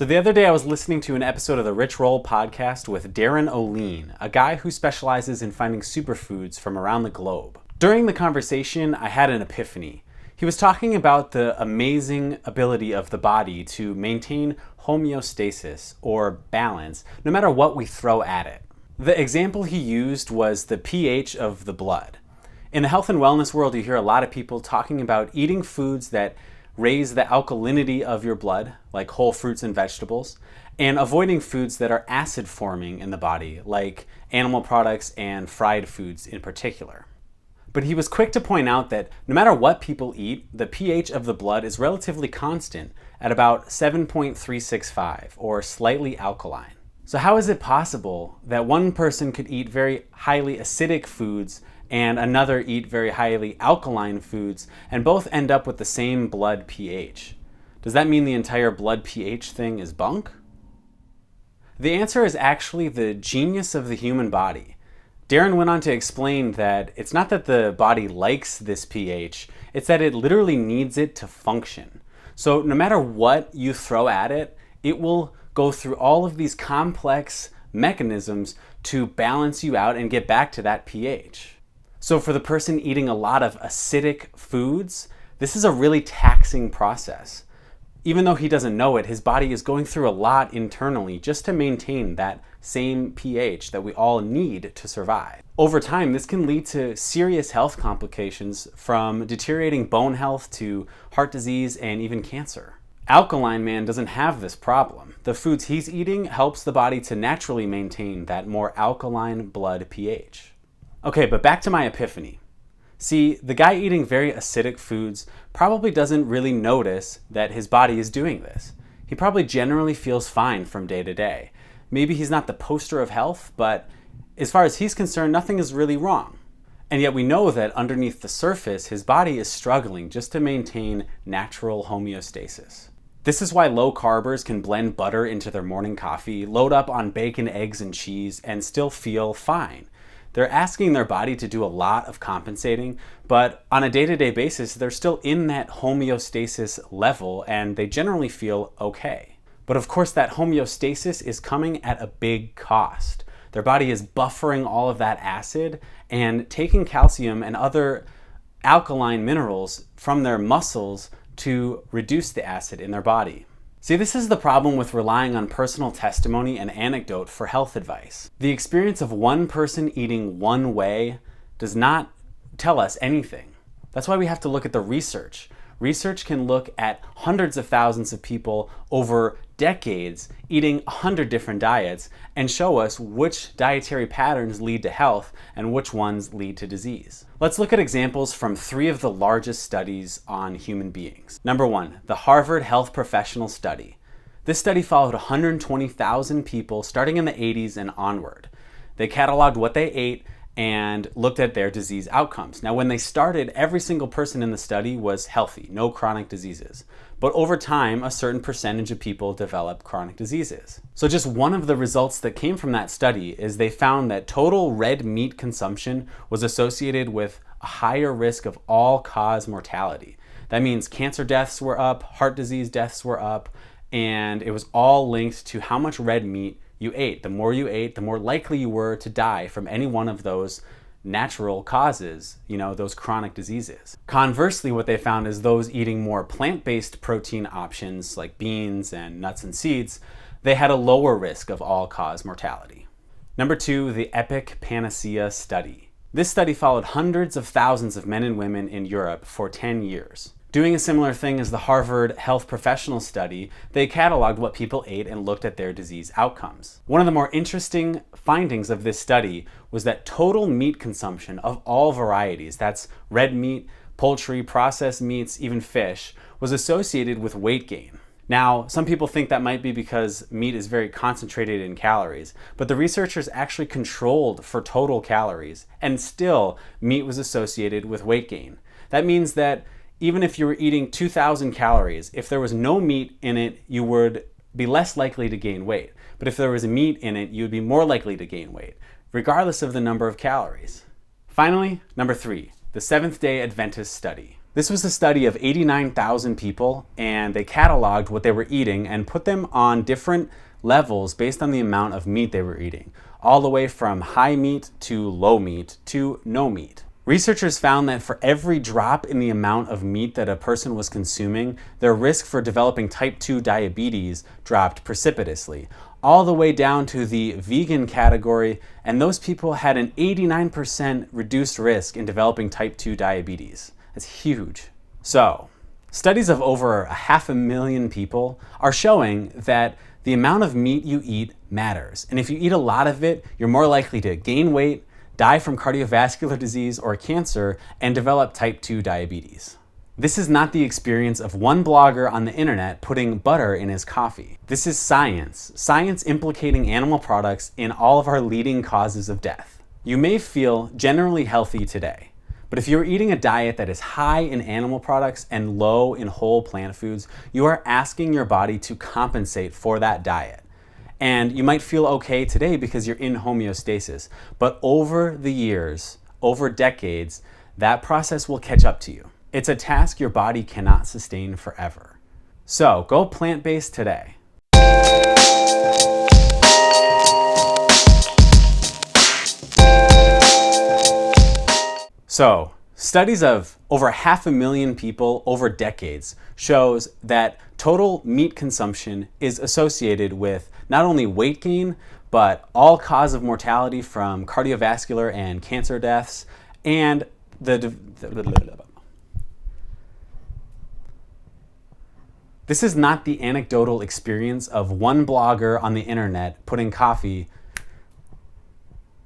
So the other day I was listening to an episode of the Rich Roll podcast with Darin, Olien, a guy who specializes in finding superfoods from around the globe. During the conversation, I had an epiphany. He was talking about the amazing ability of the body to maintain homeostasis, or balance, no matter what we throw at it. The example he used was the pH of the blood. In the health and wellness world, you hear a lot of people talking about eating foods that raise the alkalinity of your blood, like whole fruits and vegetables, and avoiding foods that are acid forming in the body, like animal products and fried foods in particular. But he was quick to point out that no matter what people eat, the pH of the blood is relatively constant at about 7.365, or slightly alkaline. So how is it possible that one person could eat very highly acidic foods and another eat very highly alkaline foods, and both end up with the same blood pH? Does that mean the entire blood pH thing is bunk? The answer is actually the genius of the human body. Darin went on to explain that it's not that the body likes this pH, it's that it literally needs it to function. So no matter what you throw at it, it will go through all of these complex mechanisms to balance you out and get back to that pH. So for the person eating a lot of acidic foods, this is a really taxing process. Even though he doesn't know it, his body is going through a lot internally just to maintain that same pH that we all need to survive. Over time, this can lead to serious health complications, from deteriorating bone health to heart disease and even cancer. Alkaline man doesn't have this problem. The foods he's eating helps the body to naturally maintain that more alkaline blood pH. Okay, but back to my epiphany. See, the guy eating very acidic foods probably doesn't really notice that his body is doing this. He probably generally feels fine from day to day. Maybe he's not the poster of health, but as far as he's concerned, nothing is really wrong. And yet we know that underneath the surface, his body is struggling just to maintain natural homeostasis. This is why low-carbers can blend butter into their morning coffee, load up on bacon, eggs, and cheese, and still feel fine. They're asking their body to do a lot of compensating, but on a day-to-day basis, they're still in that homeostasis level and they generally feel okay. But of course, that homeostasis is coming at a big cost. Their body is buffering all of that acid and taking calcium and other alkaline minerals from their muscles to reduce the acid in their body. See, this is the problem with relying on personal testimony and anecdote for health advice. The experience of one person eating one way does not tell us anything. That's why we have to look at the research. Research can look at hundreds of thousands of people over decades eating 100 different diets and show us which dietary patterns lead to health and which ones lead to disease. Let's look at examples from 3 of the largest studies on human beings. Number 1, the Harvard Health Professional Study. This study followed 120,000 people starting in the 80s and onward. They cataloged what they ate and looked at their disease outcomes. Now, when they started, every single person in the study was healthy, no chronic diseases. But over time, a certain percentage of people develop chronic diseases. So just one of the results that came from that study is they found that total red meat consumption was associated with a higher risk of all-cause mortality. That means cancer deaths were up, heart disease deaths were up, and it was all linked to how much red meat you ate. The more you ate, the more likely you were to die from any one of those natural causes, those chronic diseases. Conversely, what they found is those eating more plant-based protein options like beans and nuts and seeds, they had a lower risk of all-cause mortality. Number 2, the EPIC Panacea Study. This study followed hundreds of thousands of men and women in Europe for 10 years. Doing a similar thing as the Harvard Health Professional Study, they cataloged what people ate and looked at their disease outcomes. One of the more interesting findings of this study was that total meat consumption of all varieties, that's red meat, poultry, processed meats, even fish, was associated with weight gain. Now, some people think that might be because meat is very concentrated in calories, but the researchers actually controlled for total calories, and still meat was associated with weight gain. That means that even if you were eating 2,000 calories, if there was no meat in it, you would be less likely to gain weight. But if there was meat in it, you would be more likely to gain weight, regardless of the number of calories. Finally, number 3, the Seventh-day Adventist Study. This was a study of 89,000 people, and they cataloged what they were eating and put them on different levels based on the amount of meat they were eating, all the way from high meat to low meat to no meat. Researchers found that for every drop in the amount of meat that a person was consuming, their risk for developing type 2 diabetes dropped precipitously, all the way down to the vegan category, and those people had an 89% reduced risk in developing type 2 diabetes. That's huge. So, studies of over 500,000 people are showing that the amount of meat you eat matters. And if you eat a lot of it, you're more likely to gain weight, die from cardiovascular disease or cancer, and develop type 2 diabetes. This is not the experience of one blogger on the internet putting butter in his coffee. This is science. Science implicating animal products in all of our leading causes of death. You may feel generally healthy today, but if you're eating a diet that is high in animal products and low in whole plant foods, you are asking your body to compensate for that diet. And you might feel okay today because you're in homeostasis. But over the years, over decades, that process will catch up to you. It's a task your body cannot sustain forever. So go plant-based today. So, studies of over 500,000 people over decades shows that total meat consumption is associated with not only weight gain, but all cause of mortality from cardiovascular and cancer deaths, and this is not the anecdotal experience of one blogger on the internet putting coffee